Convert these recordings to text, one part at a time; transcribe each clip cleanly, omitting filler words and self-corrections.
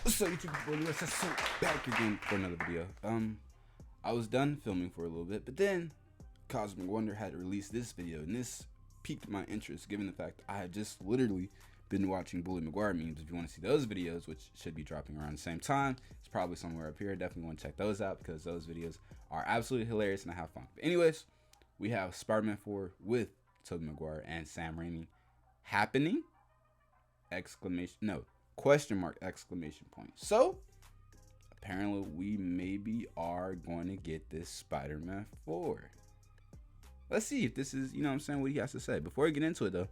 So YouTube people, it's SOOO back again for another video. I was done filming for a little bit, but then Cosmic Wonder had to release this video, and this piqued my interest given the fact I had just literally been watching Tobey Maguire memes. If you want to see those videos, which should be dropping around the same time, it's probably somewhere up here. Definitely want to check those out because those videos are absolutely hilarious and I have fun. But anyways, we have Spider-Man 4 with Tobey Maguire and Sam Raimi happening! Question mark, exclamation point. So apparently we maybe are going to get this Spider-Man 4. Let's see if this is, you know what I'm saying, what he has to say. Before we get into it though,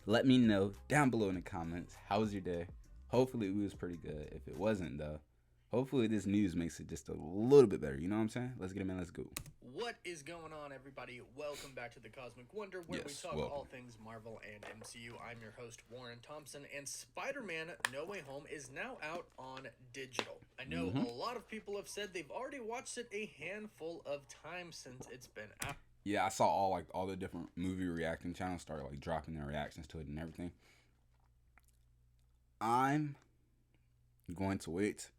let me know down below in the comments, how was your day? Hopefully it was pretty good. If it wasn't though, hopefully this news makes it just a little bit better. You know what I'm saying? Let's get him in, let's go. What is going on, everybody? Welcome back to the Cosmic Wonder, where we talk all things Marvel and MCU. I'm your host, Warren Thompson, and Spider-Man No Way Home is now out on digital. I know a lot of people have said they've already watched it a handful of times since it's been out. Yeah, I saw all the different movie reacting channels start like dropping their reactions to it and everything. I'm going to wait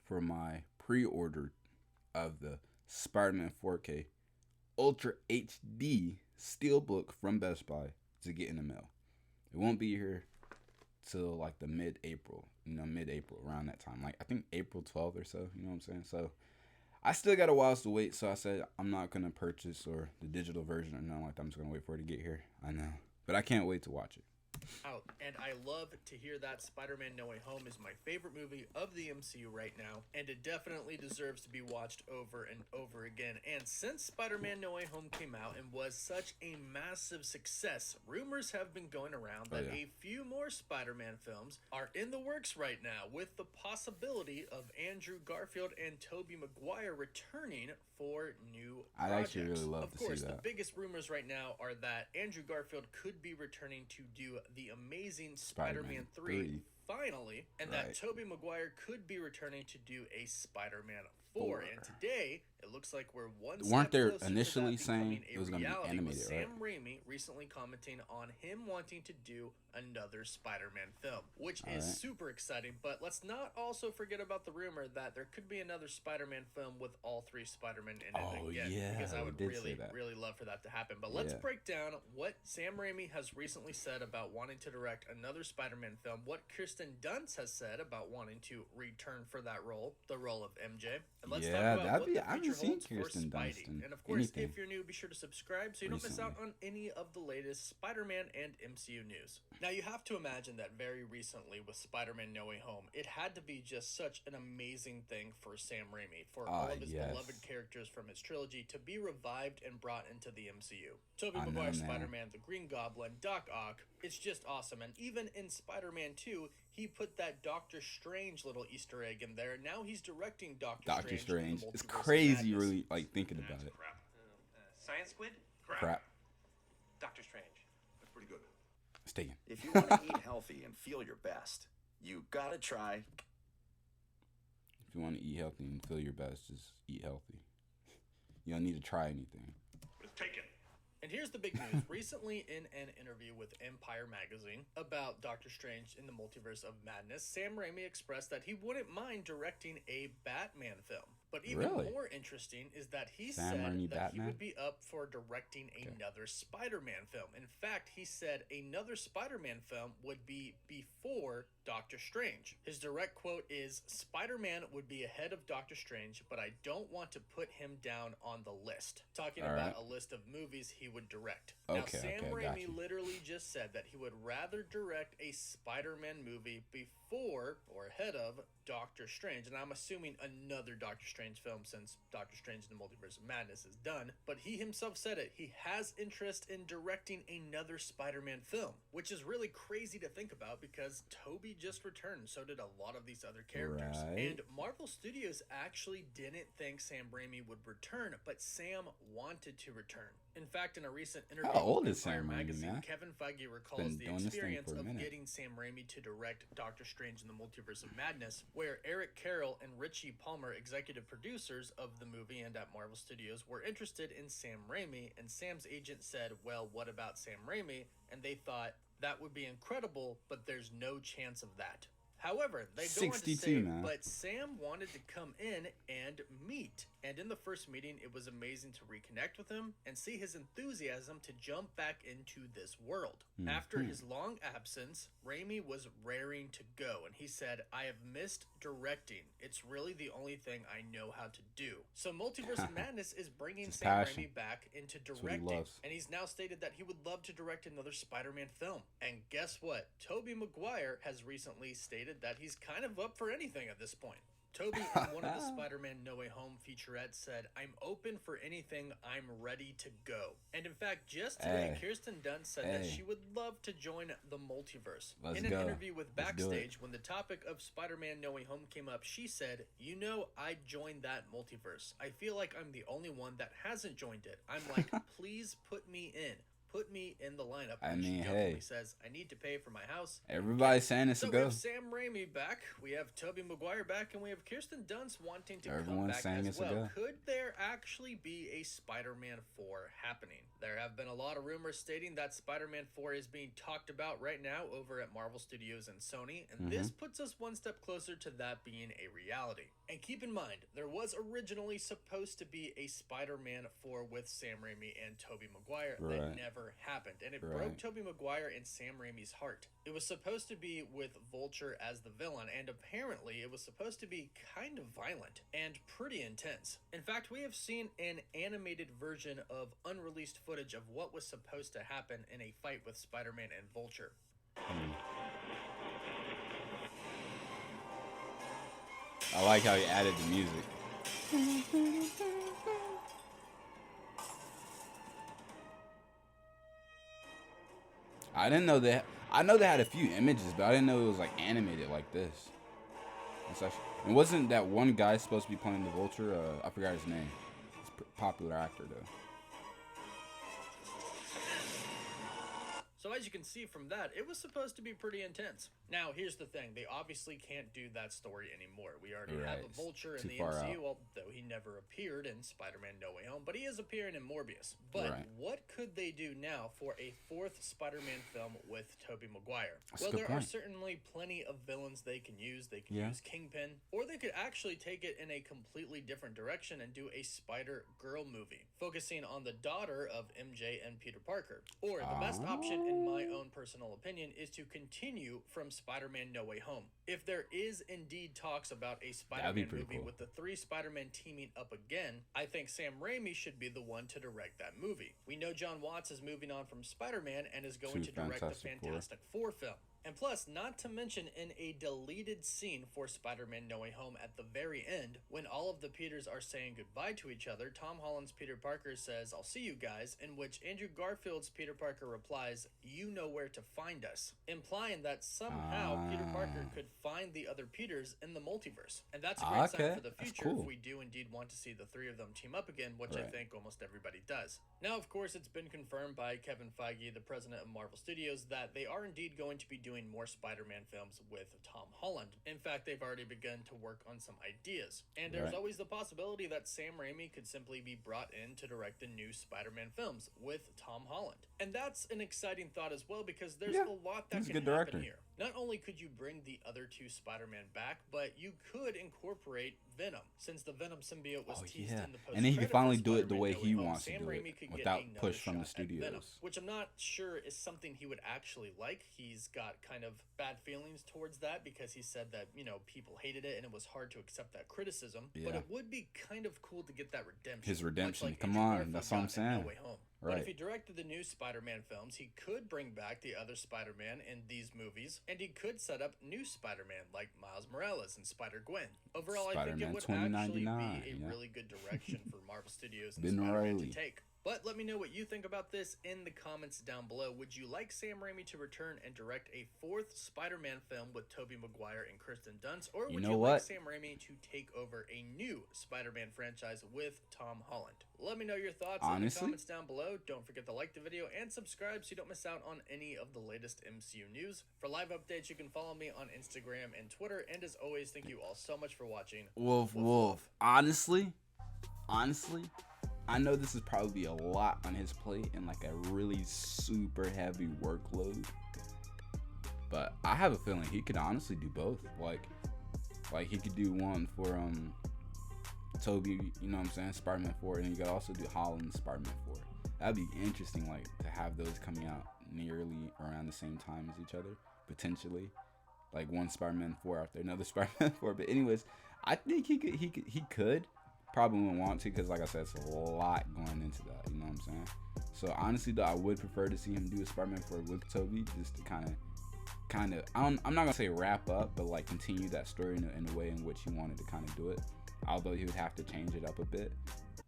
for my pre-order of the Spider-Man 4K Ultra HD Steelbook from Best Buy to get in the mail. It won't be here till like the mid-April, around that time. Like I think April 12th or so, you know what I'm saying? So I still got a while to wait, so I said I'm not going to purchase or the digital version or nothing like that. I'm just going to wait for it to get here. I know. But I can't wait to watch it. Out, and I love to hear that. Spider-Man No Way Home is my favorite movie of the MCU right now, and it definitely deserves to be watched over and over again. And since Spider-Man No Way Home came out and was such a massive success, rumors have been going around that a few more Spider-Man films are in the works right now, with the possibility of Andrew Garfield and Tobey Maguire returning for new projects. I'd actually really love to see that. Of course, the biggest rumors right now are that Andrew Garfield could be returning to do the Amazing Spider-Man 3 finally, and that Tobey Maguire could be returning to do a Spider-Man 4. And today, it looks like we're one step closer initially to that saying becoming it was going to be animated, with right? Sam Raimi recently commenting on him wanting to do another Spider-Man film, which is super exciting. But let's not also forget about the rumor that there could be another Spider-Man film with all three Spider-Men in it again. Because I would really love for that to happen. But let's break down what Sam Raimi has recently said about wanting to direct another Spider-Man film, what Kirsten Dunst has said about wanting to return for that role, the role of MJ. And let's talk about what the future holds for Spidey. And of course, if you're new, be sure to subscribe so you don't miss out on any of the latest Spider-Man and MCU news. Now, you have to imagine that very recently with Spider-Man No Way Home, it had to be just such an amazing thing for Sam Raimi, for all of his beloved characters from his trilogy to be revived and brought into the MCU. Tobey Maguire Spider-Man, the Green Goblin, Doc Ock, it's just awesome. And even in Spider-Man 2, he put that Doctor Strange little Easter egg in there. Now he's directing Doctor Strange. It's crazy, really, like thinking about it. Crap. Science Squid? Crap. Doctor Strange. That's pretty good. It's taken. If you want to eat healthy and feel your best, you gotta try. If you want to eat healthy and feel your best, just eat healthy. You don't need to try anything. It's taken. And here's the big news. Recently, in an interview with Empire Magazine about Doctor Strange in the Multiverse of Madness, Sam Raimi expressed that he wouldn't mind directing a Batman film. But even more interesting is that he said that he would be up for directing another Spider-Man film. In fact, he said another Spider-Man film would be before Doctor Strange. His direct quote is, "Spider-Man would be ahead of Doctor Strange, but I don't want to put him down on the list." Talking about a list of movies he would direct. Now, Sam Raimi literally just said that he would rather direct a Spider-Man movie before or ahead of Doctor Strange, and I'm assuming another Doctor Strange film since Doctor Strange in the Multiverse of Madness is done. But he himself said it. He has interest in directing another Spider-Man film, which is really crazy to think about because Tobey just returned. So did a lot of these other characters. And Marvel Studios actually didn't think Sam Raimi would return, but Sam wanted to return. In fact, in a recent interview with Empire Magazine, Kevin Feige recalls the experience of getting Sam Raimi to direct Doctor Strange in the Multiverse of Madness, where Eric Carroll and Richie Palmer, executive producers of the movie and at Marvel Studios, were interested in Sam Raimi, and Sam's agent said, "Well, what about Sam Raimi?" And they thought, "That would be incredible, but there's no chance of that." However, they go on to 62, say, man. but Sam wanted to come in and meet. And in the first meeting, it was amazing to reconnect with him and see his enthusiasm to jump back into this world. After his long absence, Raimi was raring to go, and he said, I have missed directing. It's really the only thing I know how to do. So Multiverse of Madness is bringing His Sam passion. Raimi back into That's what he directing. loves. And he's now stated that he would love to direct another Spider-Man film. And guess what? Tobey Maguire has recently stated that he's kind of up for anything at this point. Tobey, in one of the Spider-Man No Way Home featurettes, said, I'm open for anything, I'm ready to go. And in fact, just today, Kirsten Dunst said that she would love to join the multiverse. Let's in an go. interview with Let's do it. Backstage, when the topic of Spider-Man No Way Home came up, she said, you know, I joined that multiverse. I feel like I'm the only one that hasn't joined it. I'm like, please put me in. Put me in the lineup. I And mean, she jokingly hey. says, I need to pay for my house. Everybody's saying it's So a we go. have Sam Raimi back, we have Tobey Maguire back, and we have Kirsten Dunst wanting to come Everyone's back saying as it's a well. go. Could there actually be a Spider-Man 4 happening? There have been a lot of rumors stating that Spider-Man 4 is being talked about right now over at Marvel Studios and Sony, and this puts us one step closer to that being a reality. And keep in mind, there was originally supposed to be a Spider-Man 4 with Sam Raimi and Tobey Maguire that never happened, and it broke Tobey Maguire and Sam Raimi's heart. It was supposed to be with Vulture as the villain, and apparently it was supposed to be kind of violent and pretty intense. In fact, we have seen an animated version of unreleased footage of what was supposed to happen in a fight with Spider-Man and Vulture. I like how he added the music. I didn't know that. I know they had a few images, but I didn't know it was like animated like this. It's actually, and wasn't that one guy supposed to be playing the Vulture? I forgot his name. He's a popular actor though. So as you can see from that, it was supposed to be pretty intense. Now, here's the thing. They obviously can't do that story anymore. We already have a Vulture in the MCU, although he never appeared in Spider-Man No Way Home, but he is appearing in Morbius. But what could they do now for a fourth Spider-Man film with Tobey Maguire? Well, there are certainly plenty of villains they can use. They can use Kingpin, or they could actually take it in a completely different direction and do a Spider-Girl movie, focusing on the daughter of MJ and Peter Parker. Or the best option, in my own personal opinion, is to continue from Spider-Man No Way Home. If there is indeed talks about a Spider-Man movie with the three Spider-Men teaming up again, I think Sam Raimi should be the one to direct that movie. We know John Watts is moving on from Spider-Man and is going to direct the Fantastic Four film. And plus, not to mention in a deleted scene for Spider-Man No Way Home at the very end, when all of the Peters are saying goodbye to each other, Tom Holland's Peter Parker says, I'll see you guys, in which Andrew Garfield's Peter Parker replies, you know where to find us, implying that somehow Peter Parker could find the other Peters in the multiverse. And that's a great sign for the future if we do indeed want to see the three of them team up again, which I think almost everybody does. Now, of course, it's been confirmed by Kevin Feige, the president of Marvel Studios, that they are indeed going to be doing more Spider-Man films with Tom Holland. In fact, they've already begun to work on some ideas. And there's always the possibility that Sam Raimi could simply be brought in to direct the new Spider-Man films with Tom Holland. And that's an exciting thought as well, because there's a lot that can happen here. Not only could you bring the other two Spider-Man back, but you could incorporate Venom, since the Venom symbiote was teased in the post-credit. And then he can finally do it the Spider-Man way No he Way Home. wants to Sam do Raimi it could without get push from another the shot at Venom, studios. which I'm not sure is something he would actually like. He's got kind of bad feelings towards that because he said that, you know, people hated it and it was hard to accept that criticism. But it would be kind of cool to get that redemption. His redemption. Like Come Andrew on, Garfield that's what I'm got in saying. No Way Home. But if he directed the new Spider-Man films, he could bring back the other Spider-Man in these movies, and he could set up new Spider-Man like Miles Morales and Spider-Gwen. Overall, I think it would actually be a really good direction for Marvel Studios and Spider-Man to take. But let me know what you think about this in the comments down below. Would you like Sam Raimi to return and direct a fourth Spider-Man film with Tobey Maguire and Kirsten Dunst? Or would you like Sam Raimi to take over a new Spider-Man franchise with Tom Holland? Let me know your thoughts in the comments down below. Don't forget to like the video and subscribe so you don't miss out on any of the latest MCU news. For live updates, you can follow me on Instagram and Twitter. And as always, thank you all so much for watching. Wolf. Honestly, I know this is probably a lot on his plate and like a really super heavy workload. But I have a feeling he could honestly do both. Like he could do one for Tobey, you know what I'm saying, Spider-Man 4, and you could also do Holland Spider-Man 4. That'd be interesting, like to have those coming out nearly around the same time as each other, potentially. Like one Spider-Man 4 after another Spider-Man 4. But anyways, I think he could. Probably wouldn't want to, because like I said, it's a lot going into that, you know what I'm saying? So honestly though, I would prefer to see him do a Spider-Man 4 with Tobey, just to kind of I'm not gonna say wrap up, but like continue that story in the way in which he wanted to kind of do it, although he would have to change it up a bit.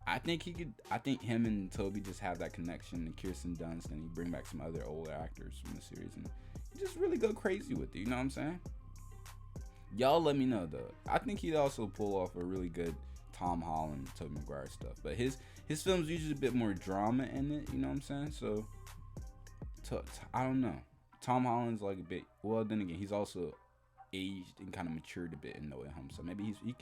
I think him and Tobey just have that connection, and Kirsten Dunst, and he bring back some other older actors from the series and just really go crazy with it, you know what I'm saying? Y'all let me know though. I think he'd also pull off a really good Tom Holland, Tobey Maguire stuff, but his films usually a bit more drama in it, you know what I'm saying? So I don't know. Tom Holland's like a bit, well, then again, he's also aged and kind of matured a bit in No Way Home, so maybe he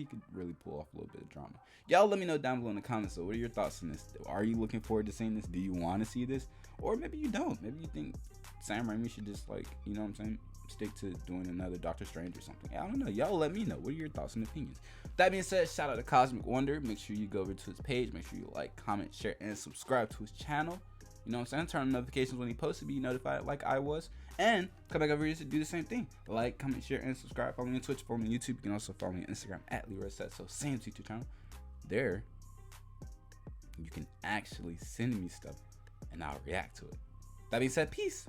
could really pull off a little bit of drama. Y'all let me know down below in the comments. So what are your thoughts on this? Are you looking forward to seeing this? Do you want to see this? Or maybe you don't. Maybe you think Sam Raimi should just, like, you know what I'm saying, stick to doing another Doctor Strange or something. I don't know. Y'all let me know. What are your thoughts and opinions? That being said, shout out to Cosmic Wonder. Make sure you go over to his page. Make sure you like, comment, share, and subscribe to his channel. You know what I'm saying? Turn on notifications when he posts to be notified like I was. And come back over here to do the same thing. Like, comment, share, and subscribe. Follow me on Twitch, follow me on YouTube. You can also follow me on Instagram at LeroySet. So same YouTube channel. There, you can actually send me stuff and I'll react to it. That being said, peace.